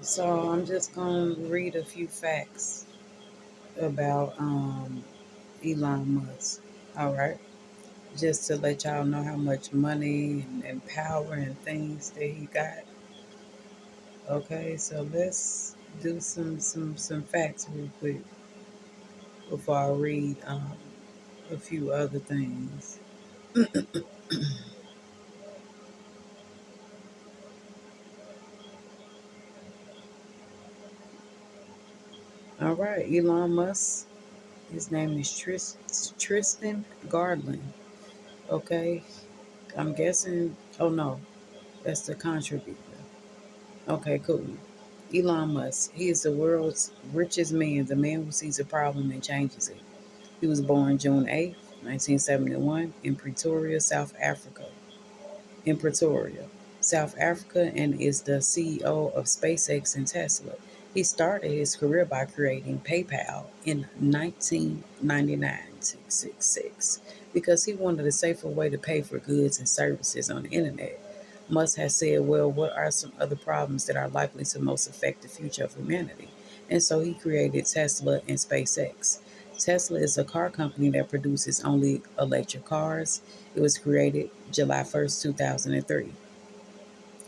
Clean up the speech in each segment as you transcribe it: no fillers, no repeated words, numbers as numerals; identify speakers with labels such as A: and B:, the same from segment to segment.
A: So I'm just gonna read a few facts about Elon Musk. All right, just to let y'all know how much money and power and things that he got. Okay, so let's do some facts real quick before I read a few other things. All right, Elon Musk. His name is Tristan Garland. Okay, I'm guessing. Oh no, that's the contributor. Okay, cool. Elon Musk. He is the world's richest man, the man who sees a problem and changes it. He was born June 8th, 1971, in Pretoria, South Africa. In Pretoria, South Africa, and is the CEO of SpaceX and Tesla. He started his career by creating PayPal in 1999 because he wanted a safer way to pay for goods and services on the internet. Musk has said, well, what are some other problems that are likely to most affect the future of humanity? And so he created Tesla and SpaceX. Tesla is a car company that produces only electric cars. It was created July 1st, 2003.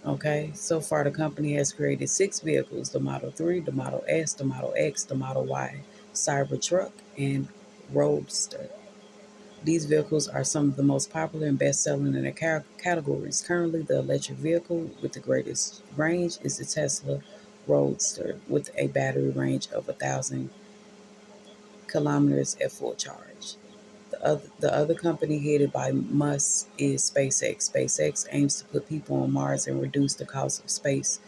A: Okay, so far the company has created six vehicles: the Model 3, the Model S, the Model X, the Model Y, Cybertruck, and Roadster. These vehicles are some of the most popular and best selling in their categories. Currently, the electric vehicle with the greatest range is the Tesla Roadster with a battery range of 1,000 kilometers at full charge. The other company headed by Musk is SpaceX. SpaceX aims to put people on Mars and reduce the cost of space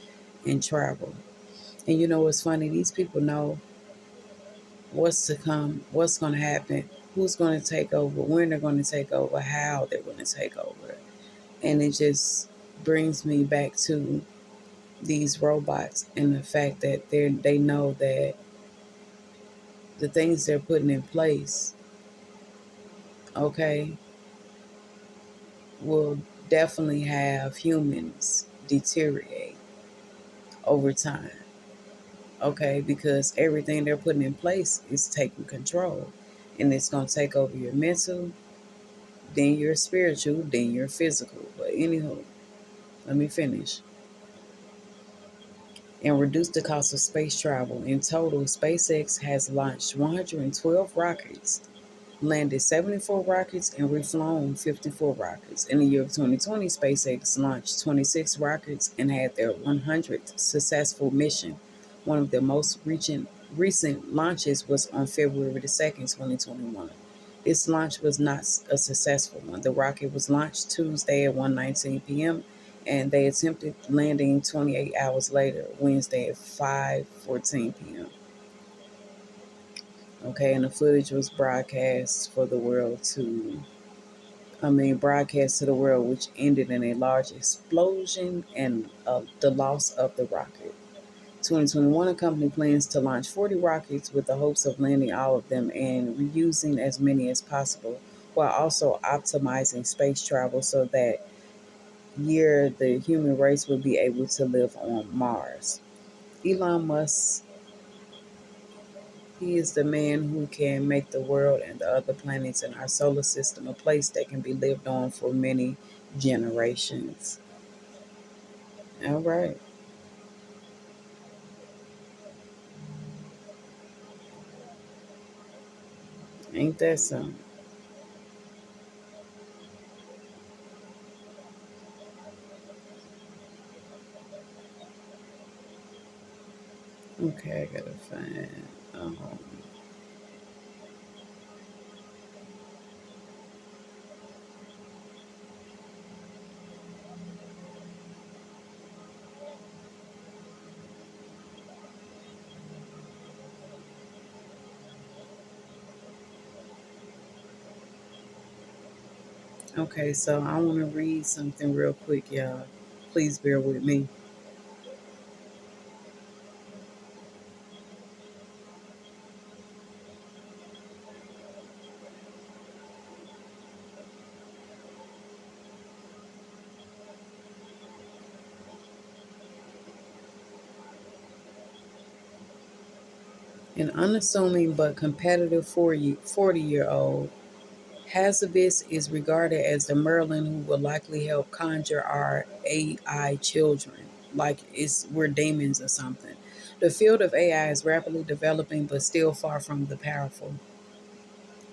A: and travel. And you know what's funny? These people know what's to come, what's going to happen, who's going to take over, when they're going to take over, how they're going to take over. And it just brings me back to these robots and the fact that they know that the things they're putting in place, okay, will definitely have humans deteriorate over time. Okay, because everything they're putting in place is taking control. And it's going to take over your mental, then your spiritual, then your physical. But anywho, let me finish. And reduce the cost of space travel. In total, SpaceX has launched 112 rockets, landed 74 rockets, and reflown 54 rockets. In the year of 2020, SpaceX launched 26 rockets and had their 100th successful mission. One of their most recent launches was on February the 2nd, 2021. This launch was not a successful one. The rocket was launched Tuesday at 1:19 p.m. and they attempted landing 28 hours later, Wednesday at 5:14 p.m. Okay, and the footage was broadcast to the world, which ended in a large explosion and the loss of the rocket. 2021, a company plans to launch 40 rockets with the hopes of landing all of them and reusing as many as possible, while also optimizing space travel so that year the human race will be able to live on Mars. Elon Musk, he is the man who can make the world and the other planets in our solar system a place that can be lived on for many generations. All right. Ain't that something? Okay, I gotta find. Um, okay, so I want to read something real quick, y'all. Please bear with me. An unassuming but competitive 40-year-old, Hazabis is regarded as the Merlin who will likely help conjure our AI children, like we're demons or something. The field of AI is rapidly developing, but still far from the powerful,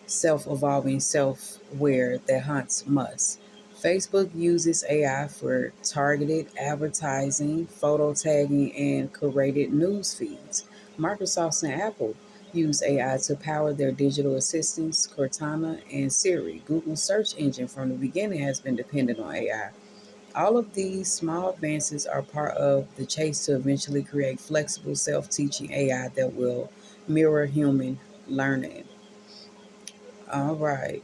A: self-evolving self-aware that hunts Musk. Facebook uses AI for targeted advertising, photo tagging, and curated news feeds. Microsoft and Apple use AI to power their digital assistants, Cortana and Siri. Google's search engine from the beginning has been dependent on AI. All of these small advances are part of the chase to eventually create flexible, self teaching AI that will mirror human learning. All right.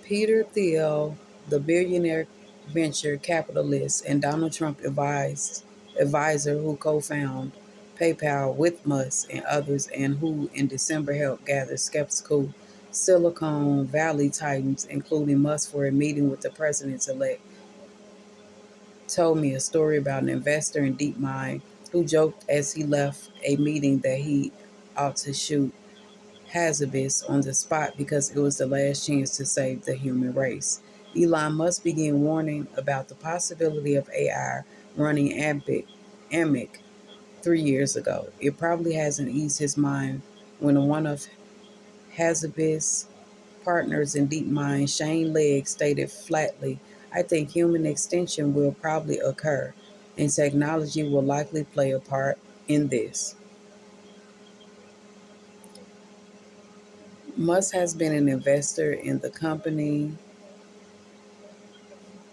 A: Peter Thiel, the billionaire venture capitalist and Donald Trump advisor who co-founded PayPal with Musk and others, and who in December helped gather skeptical Silicon Valley titans, including Musk, for a meeting with the president-elect, told me a story about an investor in DeepMind who joked as he left a meeting that he ought to shoot Hazabis on the spot because it was the last chance to save the human race. Elon Musk began warning about the possibility of AI running Amic 3 years ago. It probably hasn't eased his mind when one of Hazabis' partners in DeepMind, Shane Legg, stated flatly, I think human extinction will probably occur, and technology will likely play a part in this. Musk has been an investor in the company.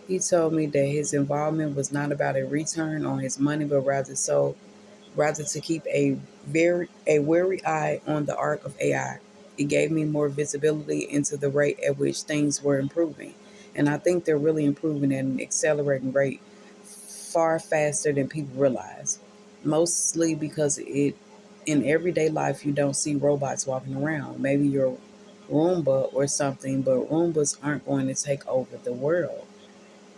A: He told me that his involvement was not about a return on his money, but rather to keep a wary eye on the arc of AI. It gave me more visibility into the rate at which things were improving. And I think they're really improving at an accelerating rate far faster than people realize. Mostly because it in everyday life you don't see robots walking around. Maybe your Roomba or something, but Roombas aren't going to take over the world.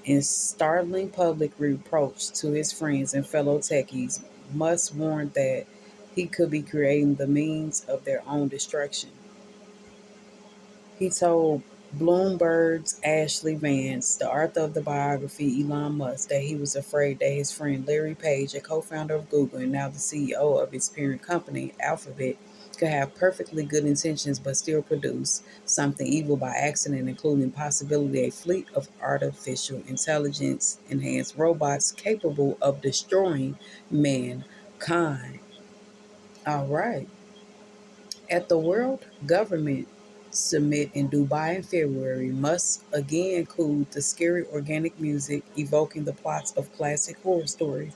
A: In startling public reproach to his friends and fellow techies, Musk warned that he could be creating the means of their own destruction. He told Bloomberg's Ashley Vance, the author of the biography Elon Musk, that he was afraid that his friend Larry Page, a co-founder of Google and now the CEO of its parent company, Alphabet, could have perfectly good intentions but still produce something evil by accident, including possibility a fleet of artificial intelligence enhanced robots capable of destroying mankind. All right. At the World Government Summit in Dubai in February, Musk again cooled the scary organic music, evoking the plots of classic horror stories.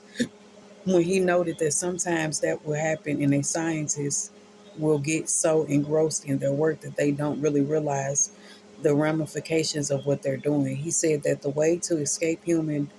A: When he noted that sometimes that will happen and a scientist will get so engrossed in their work that they don't really realize the ramifications of what they're doing. He said that the way to escape human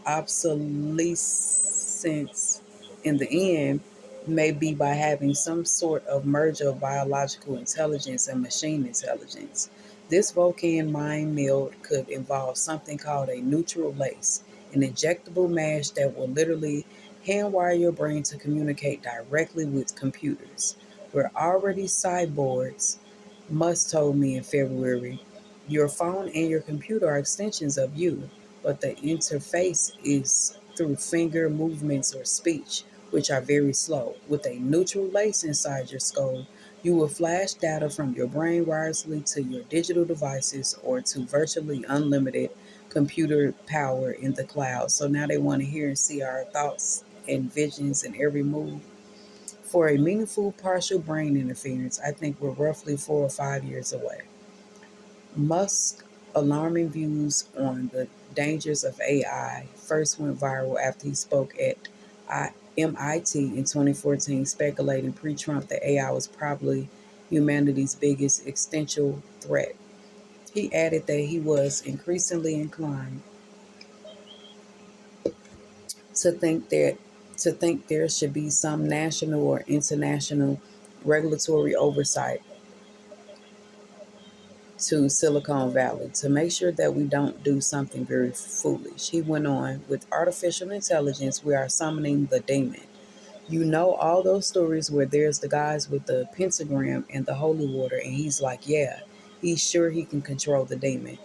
A: obsolescence in the end may be by having some sort of merger of biological intelligence and machine intelligence. This Vulcan mind meld could involve something called a neutral lace, an injectable mash that will literally handwire your brain to communicate directly with computers. We're already cyborgs, Musk told me in February. Your phone and your computer are extensions of you, but the interface is through finger movements or speech, which are very slow. With a neutral lace inside your skull, you will flash data from your brain wirelessly to your digital devices or to virtually unlimited computer power in the cloud. So now they want to hear and see our thoughts and visions in every move. For a meaningful partial brain interference, I think we're roughly 4 or 5 years away. Musk's alarming views on the dangers of AI first went viral after he spoke at MIT in 2014, speculating pre Trump that AI was probably humanity's biggest existential threat. He added that he was increasingly inclined to think that to think there should be some national or international regulatory oversight to Silicon Valley to make sure that we don't do something very foolish. He went on, with artificial intelligence, we are summoning the demon. You know all those stories where there's the guys with the pentagram and the holy water, and he's like, yeah, he's sure he can control the demon.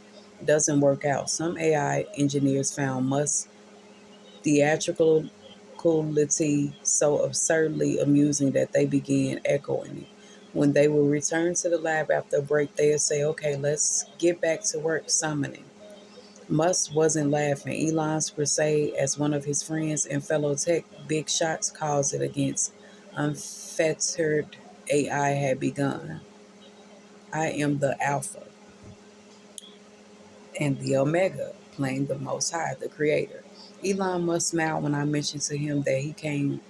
A: Doesn't work out. Some AI engineers found Musk's theatricality so absurdly amusing that they began echoing it. When they would return to the lab after a break, they'd say, okay, let's get back to work summoning. Musk wasn't laughing. Elon's crusade, as one of his friends and fellow tech big shots calls it, against unfettered AI had begun. I am the Alpha and the Omega, playing the Most High, the Creator. Elon Musk smiled when I mentioned to him that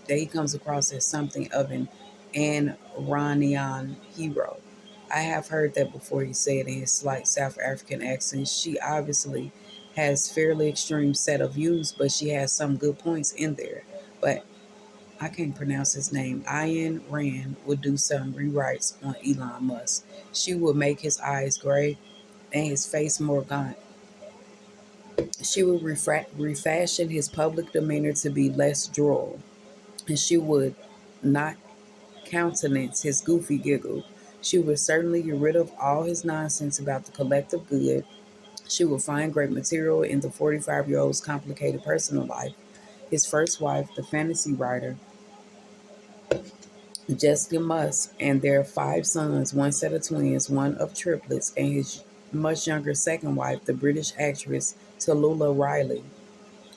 A: he comes across as something of an Iranian hero. I have heard that before, he said in his slight South African accent. She obviously has fairly extreme set of views, but she has some good points in there. But I can't pronounce his name. Ayn Rand would do some rewrites on Elon Musk. She would make his eyes gray and his face more gaunt. She would refashion his public demeanor to be less droll, and she would not countenance his goofy giggle. She would certainly get rid of all his nonsense about the collective good. She would find great material in the 45-year-old's complicated personal life. His first wife, the fantasy writer Jessica Musk, and their five sons, one set of twins, one of triplets, and his much younger second wife, the British actress Tallulah Riley,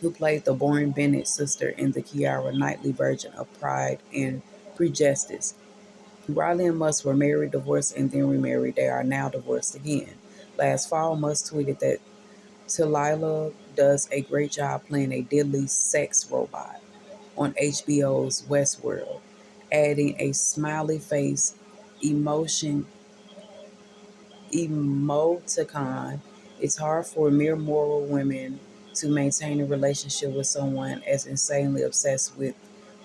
A: who played the boring Bennett sister in the Keira Knightley version of Pride and Prejudice. Riley and Musk were married, divorced, and then remarried. They are now divorced again. Last fall, Musk tweeted that Tallulah does a great job playing a deadly sex robot on HBO's Westworld, adding a smiley face emotion emoticon. It's hard for mere moral women to maintain a relationship with someone as insanely obsessed with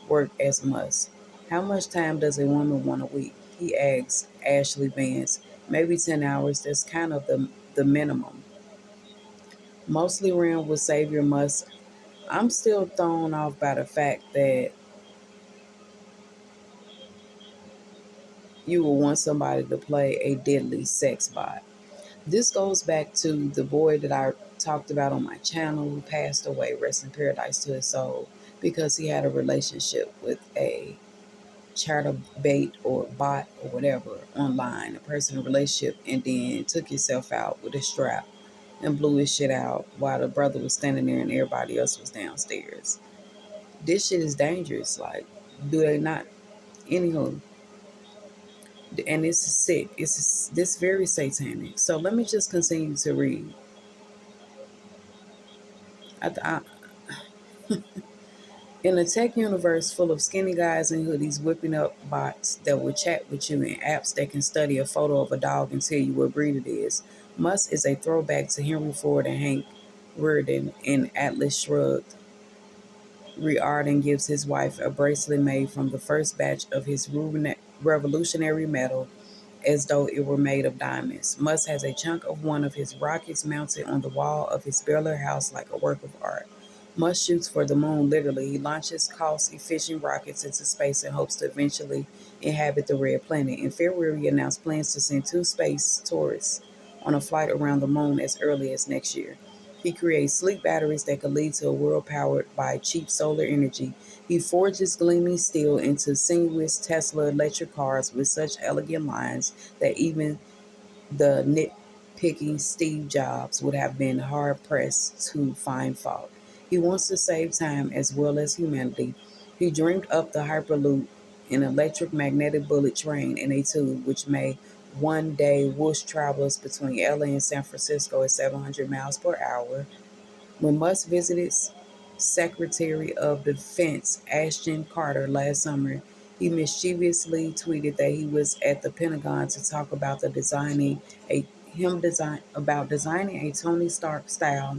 A: work as Musk. How much time does a woman want a week? He asks Ashley Vance. Maybe 10 hours. That's kind of the minimum. Mostly around with Savior Musk. I'm still thrown off by the fact that you will want somebody to play a deadly sex bot. This goes back to the boy that I talked about on my channel who passed away, rest in paradise to his soul, because he had a relationship with a chatterbait or bot or whatever online, a personal relationship, and then took himself out with a strap and blew his shit out while the brother was standing there and everybody else was downstairs. This shit is dangerous. Like, do they not? Anywho, and it's sick. It's this very satanic. So let me just continue to read. I, I, In a tech universe full of skinny guys in hoodies whipping up bots that will chat with you and apps that can study a photo of a dog and tell you what breed it is, Musk is a throwback to Henry Ford and Hank Reardon in Atlas Shrugged. Reardon gives his wife a bracelet made from the first batch of his revolutionary metal as though it were made of diamonds. Musk has a chunk of one of his rockets mounted on the wall of his Bel Air house like a work of art. Musk shoots for the moon literally. He launches cost-efficient rockets into space in hopes to eventually inhabit the red planet. In February, he announced plans to send two space tourists on a flight around the moon as early as next year. He creates sleek batteries that could lead to a world powered by cheap solar energy. He forges gleaming steel into sinuous Tesla electric cars with such elegant lines that even the nitpicking Steve Jobs would have been hard pressed to find fault. He wants to save time as well as humanity. He dreamed up the Hyperloop, an electric magnetic bullet train in a tube which may one day whoosh travelers between LA and San Francisco at 700 miles per hour. When Musk visited Secretary of Defense Ashton Carter last summer, he mischievously tweeted that he was at the Pentagon to talk about a designing a Tony Stark style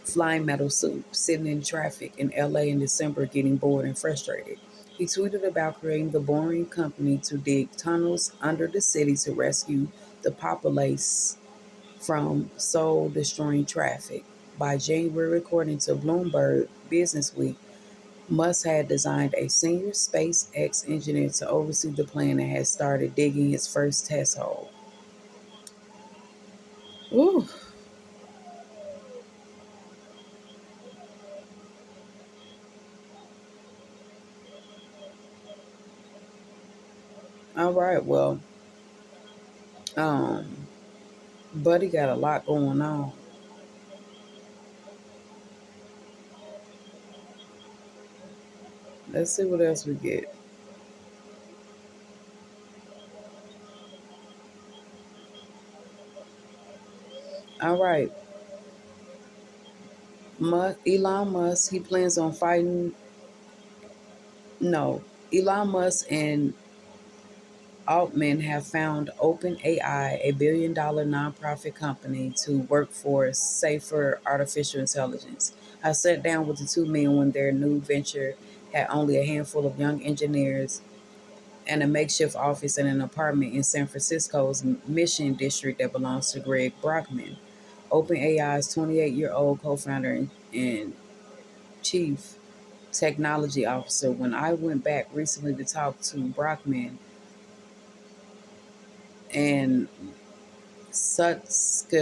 A: flying metal suit, sitting in traffic in LA in December, getting bored and frustrated. He tweeted about creating the Boring Company to dig tunnels under the city to rescue the populace from soul destroying traffic. By January, according to Bloomberg Businessweek, Musk had designed a senior SpaceX engineer to oversee the plan and had started digging his first test hole. Ooh, all right. Well, um, Buddy got a lot going on. Let's see what else we get. All right, Elon Musk. He plans on fighting. No, Elon Musk and Altman have found OpenAI, a billion-dollar nonprofit company, to work for safer artificial intelligence. I sat down with the two men when their new venture had only a handful of young engineers and a makeshift office and an apartment in San Francisco's Mission District that belongs to Greg Brockman, OpenAI's 28-year-old co-founder and chief technology officer. When I went back recently to talk to Brockman and Susk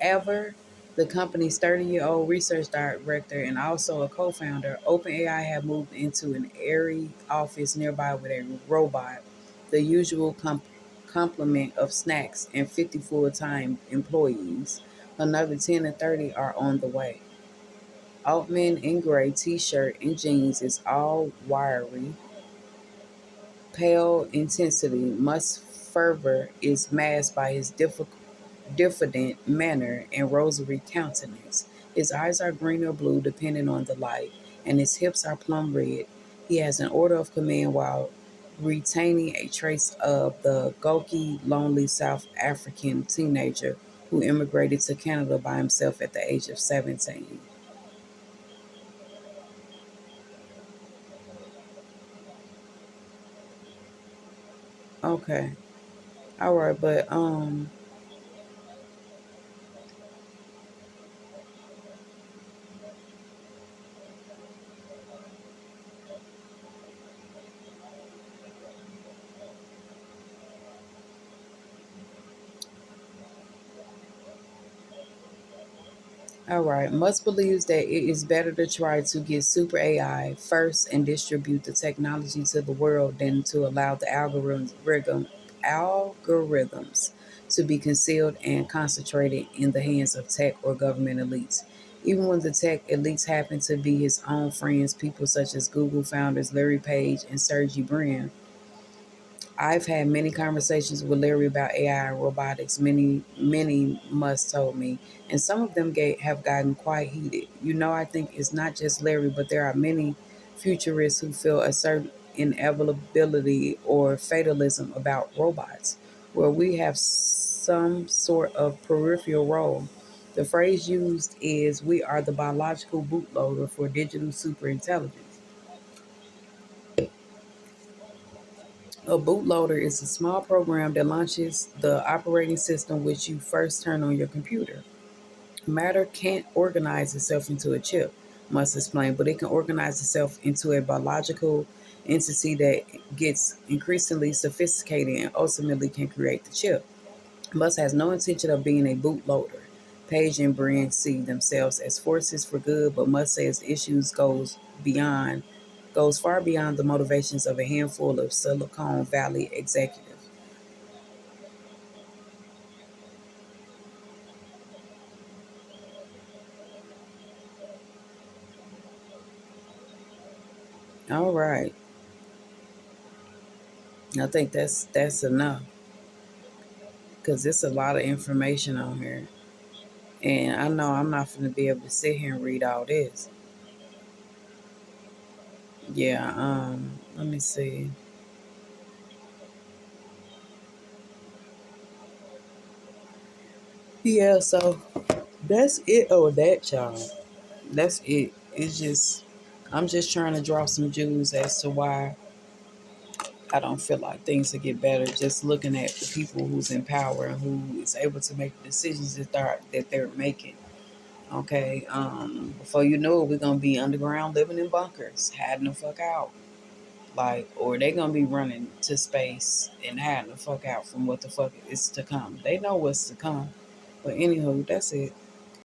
A: Ever, the company's 30-year-old research director and also a co-founder, OpenAI have moved into an airy office nearby with a robot, the usual complement of snacks, and 50 full-time employees. Another 10 and 30 are on the way. Altman in gray t-shirt and jeans is all wiry, pale intensity. Musk's fervor is masked by his diffident manner and rosary countenance. His eyes are green or blue depending on the light, and his hips are plum red. He has an order of command while retaining a trace of the gawky, lonely South African teenager who immigrated to Canada by himself at the age of 17. Okay. All right, but all right. Musk believes that it is better to try to get super AI first and distribute the technology to the world than to allow the algorithms to be concealed and concentrated in the hands of tech or government elites. Even when the tech elites happen to be his own friends, people such as Google founders Larry Page and Sergey Brin, I've had many conversations with Larry about AI and robotics. Many must told me, and some of them have gotten quite heated. I think it's not just Larry, but there are many futurists who feel a certain inevitability or fatalism about robots, where we have some sort of peripheral role. The phrase used is "we are the biological bootloader for digital superintelligence." A bootloader is a small program that launches the operating system which you first turn on your computer. Matter can't organize itself into a chip, Musk explained, but it can organize itself into a biological entity that gets increasingly sophisticated and ultimately can create the chip. Musk has no intention of being a bootloader. Page and Brand see themselves as forces for good, but Musk says issues goes far beyond the motivations of a handful of Silicon Valley executives. All right, I think that's enough because it's a lot of information on here, and I know I'm not going to be able to sit here and read all this. Yeah, let me see. Yeah, so that's it. Oh, that child. That's it. It's just I'm just trying to drop some jewels as to why I don't feel like things will get better. Just looking at the people who's in power and who is able to make the decisions that they're making. Okay, before you know it, we're gonna be underground, living in bunkers, hiding the fuck out. Like, or they gonna be running to space and hiding the fuck out from what the fuck is to come. They know what's to come. But anywho, that's it.